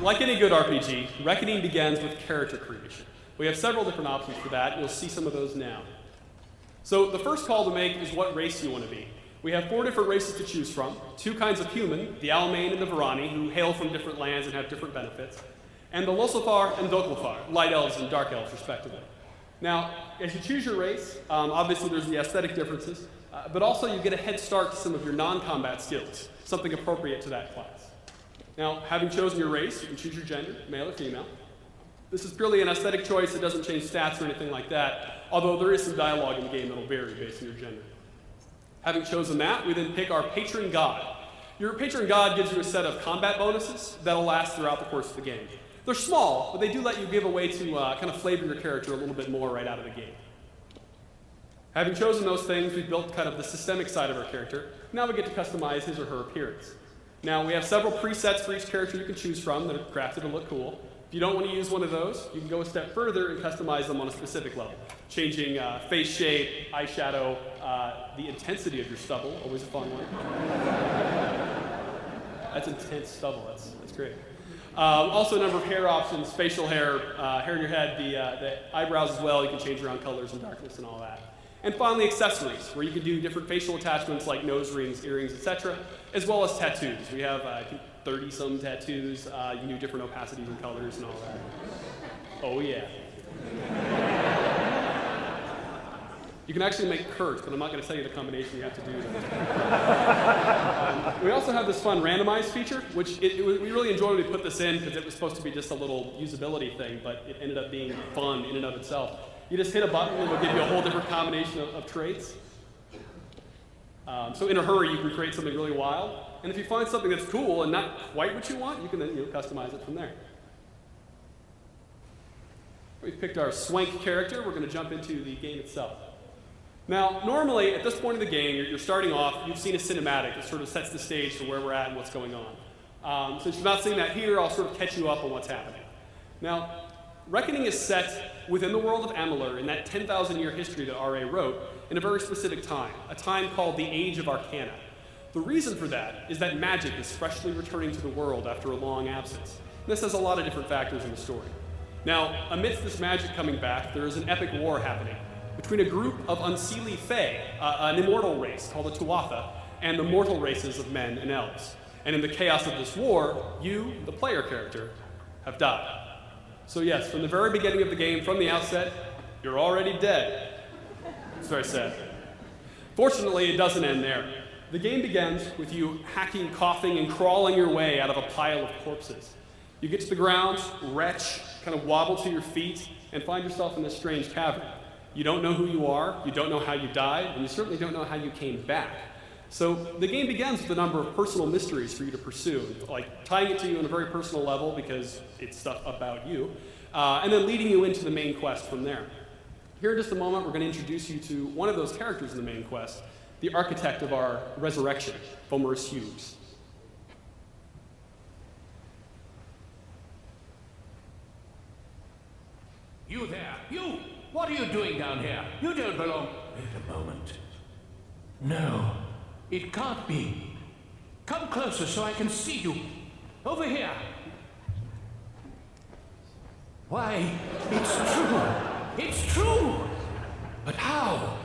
like any good RPG, Reckoning begins with character creation. We have several different options for that, and you'll see some of those now. So the first call to make is what race you want to be. We have 4 different races to choose from, 2 kinds of human, the Almain and the Varani, who hail from different lands and have different benefits, and the Losofar and Doklofar, light elves and dark elves, respectively. Now, as you choose your race, obviously there's the aesthetic differences, but also you get a head start to some of your non-combat skills, something appropriate to that class. Now, having chosen your race, you can choose your gender, male or female. This is purely an aesthetic choice. It doesn't change stats or anything like that, although there is some dialogue in the game that'll vary based on your gender. Having chosen that, we then pick our patron god. Your patron god gives you a set of combat bonuses that'll last throughout the course of the game. They're small, but they do let you give a way to kind of flavor your character a little bit more right out of the gate. Having chosen those things, we've built kind of the systemic side of our character. Now we get to customize his or her appearance. Now we have several presets for each character you can choose from that are crafted to look cool. If you don't want to use one of those, you can go a step further and customize them on a specific level, changing face shape, eyeshadow, the intensity of your stubble, always a fun one. That's intense stubble, that's great. Also a number of hair options, facial hair, hair in your head, the eyebrows as well. You can change around colors and darkness and all that. And finally, accessories, where you can do different facial attachments like nose rings, earrings, etc., as well as tattoos. We have, I think, 30-some tattoos. You can do different opacities and colors and all that. Oh, yeah. You can actually make curves, but I'm not going to tell you the combination you have to do. We also have this fun randomized feature, which we really enjoyed when we put this in because it was supposed to be just a little usability thing, but it ended up being fun in and of itself. You just hit a button and it'll give you a whole different combination of traits. So in a hurry, you can create something really wild. And if you find something that's cool and not quite what you want, you can then customize it from there. We've picked our swank character. We're going to jump into the game itself. Now, normally, at this point in the game, you're starting off, you've seen a cinematic that sort of sets the stage for where we're at and what's going on. Since you're not seeing that here, I'll sort of catch you up on what's happening. Now, Reckoning is set within the world of Amalur in that 10,000-year history that R.A. wrote in a very specific time, a time called the Age of Arcana. The reason for that is that magic is freshly returning to the world after a long absence. And this has a lot of different factors in the story. Now, amidst this magic coming back, there is an epic war happening between a group of unseelie fae, an immortal race called the Tuatha, and the mortal races of men and elves. And in the chaos of this war, you, the player character, have died. So yes, from the very beginning of the game, from the outset, you're already dead. It's very sad. Fortunately, it doesn't end there. The game begins with you hacking, coughing, and crawling your way out of a pile of corpses. You get to the ground, retch, kind of wobble to your feet, and find yourself in this strange cavern. You don't know who you are, you don't know how you died, and you certainly don't know how you came back. So the game begins with a number of personal mysteries for you to pursue, like tying it to you on a very personal level because it's stuff about you, and then leading you into the main quest from there. Here in just a moment, we're going to introduce you to one of those characters in the main quest, the architect of our resurrection, Fomerus Hughes. You there, you! What are you doing down here? You don't belong... Wait a moment. No, it can't be. Come closer so I can see you. Over here. Why, it's true. It's true. But how?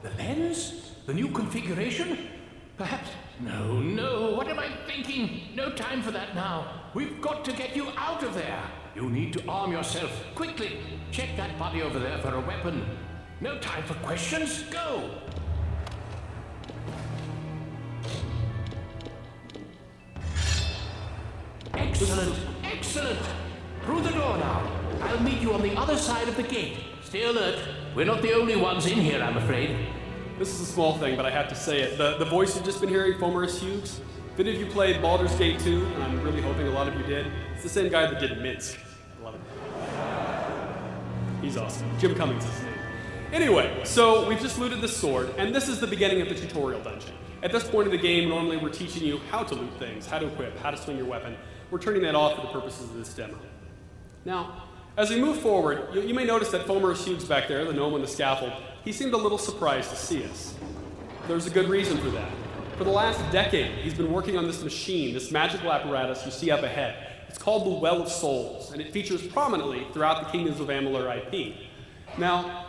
The lens? The new configuration? Perhaps... No, what am I thinking? No time for that now. We've got to get you out of there. You need to arm yourself. Quickly, check that body over there for a weapon. No time for questions. Go! Excellent, excellent. Through the door now. I'll meet you on the other side of the gate. Stay alert. We're not the only ones in here, I'm afraid. This is a small thing, but I have to say it. The voice you've just been hearing, Fomerus Hughes, if any of you played Baldur's Gate 2, and I'm really hoping a lot of you did, it's the same guy that did Minsk. I love it. He's awesome. Jim Cummings is his name. Anyway, so we've just looted this sword, and this is the beginning of the tutorial dungeon. At this point in the game, normally we're teaching you how to loot things, how to equip, how to swing your weapon. We're turning that off for the purposes of this demo. Now, as we move forward, you may notice that Fomerus Hughes back there, the gnome on the scaffold, he seemed a little surprised to see us. There's a good reason for that. For the last decade, he's been working on this machine, this magical apparatus you see up ahead. It's called the Well of Souls, and it features prominently throughout the Kingdoms of Amalur IP. Now,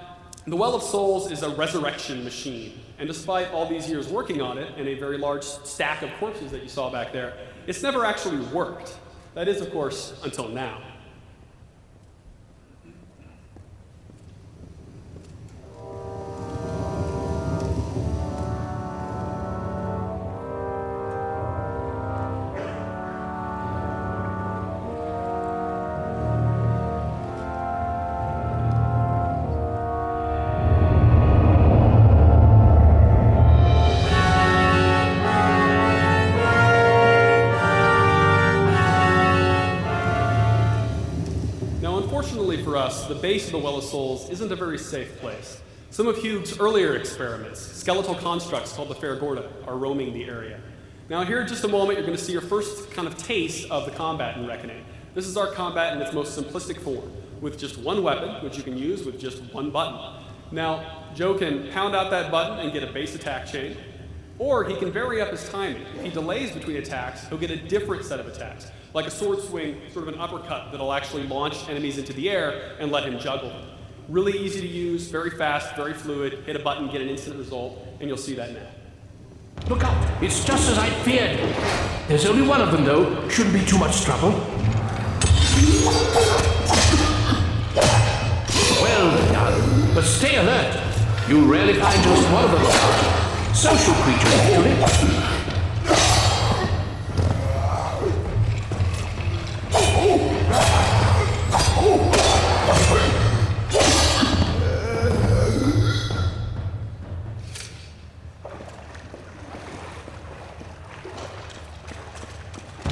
the Well of Souls is a resurrection machine, and despite all these years working on it and a very large stack of corpses that you saw back there, it's never actually worked. That is, of course, until now. Unfortunately for us, the base of the Well of Souls isn't a very safe place. Some of Hugh's earlier experiments, skeletal constructs called the Faragorda, are roaming the area. Now here in just a moment, you're going to see your first kind of taste of the combat in Reckoning. This is our combat in its most simplistic form, with just one weapon, which you can use with just one button. Now, Joe can pound out that button and get a base attack chain, or he can vary up his timing. If he delays between attacks, he'll get a different set of attacks, like a sword swing, sort of an uppercut that'll actually launch enemies into the air and let him juggle them. Really easy to use, very fast, very fluid, hit a button, get an instant result, and you'll see that now. Look out! It's just as I feared. There's only one of them, though. Shouldn't be too much trouble. Well done. But stay alert. You'll rarely find just one of them around. Social creatures, actually.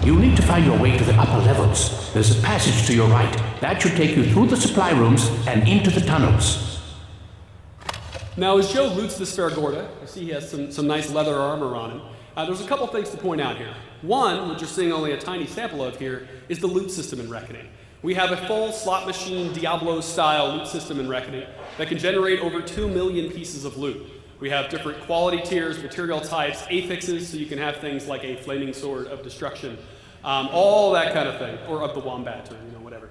You need to find your way to the upper levels. There's a passage to your right. That should take you through the supply rooms and into the tunnels. Now, as Joe loots this Faragorda, you see he has some nice leather armor on him. There's a couple things to point out here. One, which you're seeing only a tiny sample of here, is the loot system in Reckoning. We have a full slot machine Diablo-style loot system in Reckoning that can generate over 2 million pieces of loot. We have different quality tiers, material types, affixes, so you can have things like a flaming sword of destruction, all that kind of thing, or of the wombat, or whatever.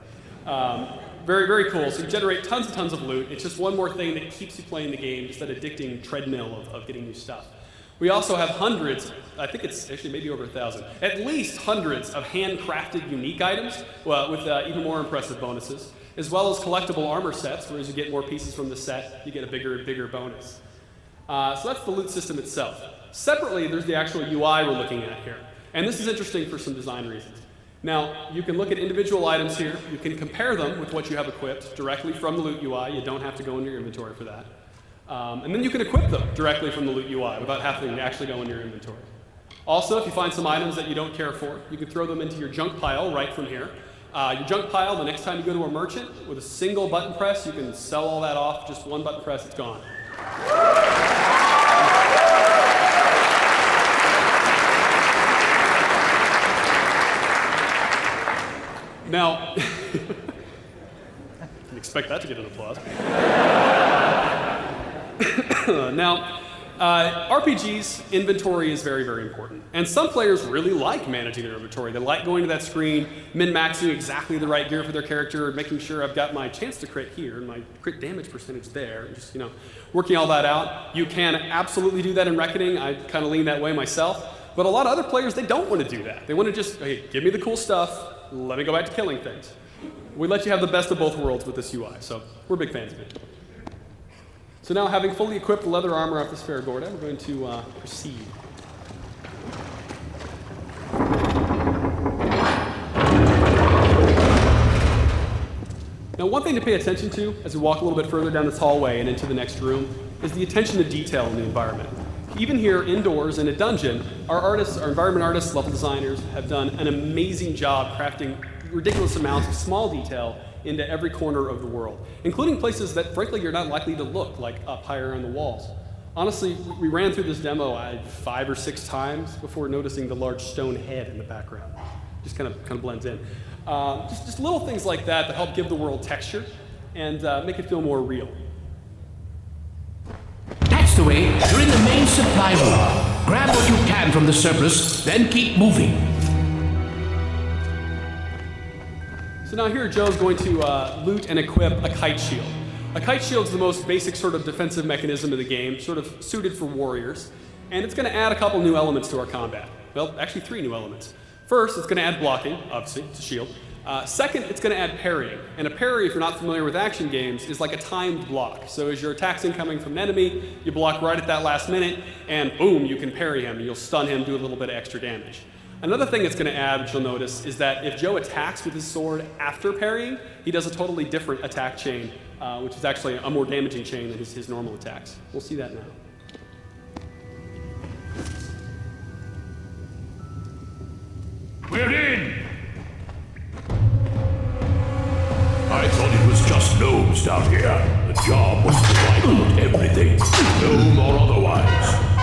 Very, very cool. So you generate tons and tons of loot. It's just one more thing that keeps you playing the game, just that addicting treadmill of getting new stuff. We also have hundreds, I think it's actually maybe over 1,000, at least hundreds of handcrafted unique items with even more impressive bonuses, as well as collectible armor sets, where as you get more pieces from the set, you get a bigger and bigger bonus. So that's the loot system itself. Separately, there's the actual UI we're looking at here. And this is interesting for some design reasons. Now, you can look at individual items here. You can compare them with what you have equipped directly from the loot UI. You don't have to go into your inventory for that. And then you can equip them directly from the loot UI without having to actually go into your inventory. Also, if you find some items that you don't care for, you can throw them into your junk pile right from here. Your junk pile, the next time you go to a merchant, with a single button press, you can sell all that off. Just one button press, it's gone. Now, didn't expect that to get an applause. Now, RPGs, inventory is very, very important. And some players really like managing their inventory. They like going to that screen, min-maxing exactly the right gear for their character, making sure I've got my chance to crit here and my crit damage percentage there, and just, working all that out. You can absolutely do that in Reckoning. I kind of lean that way myself. But a lot of other players, they don't want to do that. They want to just, hey, give me the cool stuff, let me go back to killing things. We let you have the best of both worlds with this UI, so we're big fans of it. So now, having fully equipped the leather armor off this Faragorda, we're going to proceed. Now, one thing to pay attention to as we walk a little bit further down this hallway and into the next room is the attention to detail in the environment. Even here, indoors in a dungeon, our artists, our environment artists, level designers, have done an amazing job crafting ridiculous amounts of small detail into every corner of the world, including places that, frankly, you're not likely to look, like up higher on the walls. Honestly, we ran through this demo 5 or 6 times before noticing the large stone head in the background. Just kind of blends in. Just little things like that help give the world texture and make it feel more real. That's the way. You're in the main supply room. Grab what you can from the surplus, then keep moving. So now here Joe's going to loot and equip a kite shield. A kite shield is the most basic sort of defensive mechanism of the game, sort of suited for warriors. And it's going to add a couple new elements to our combat. Well, actually 3 new elements. First, it's going to add blocking, obviously, to shield. Second, it's going to add parrying. And a parry, if you're not familiar with action games, is like a timed block. So as your attack's incoming from an enemy, you block right at that last minute, and boom, you can parry him. You'll stun him, do a little bit of extra damage. Another thing it's going to add, which you'll notice, is that if Joe attacks with his sword after parrying, he does a totally different attack chain, which is actually a more damaging chain than his normal attacks. We'll see that now. We're in! I thought it was just gnomes down here. The job was to wipe out everything. Gnome or otherwise.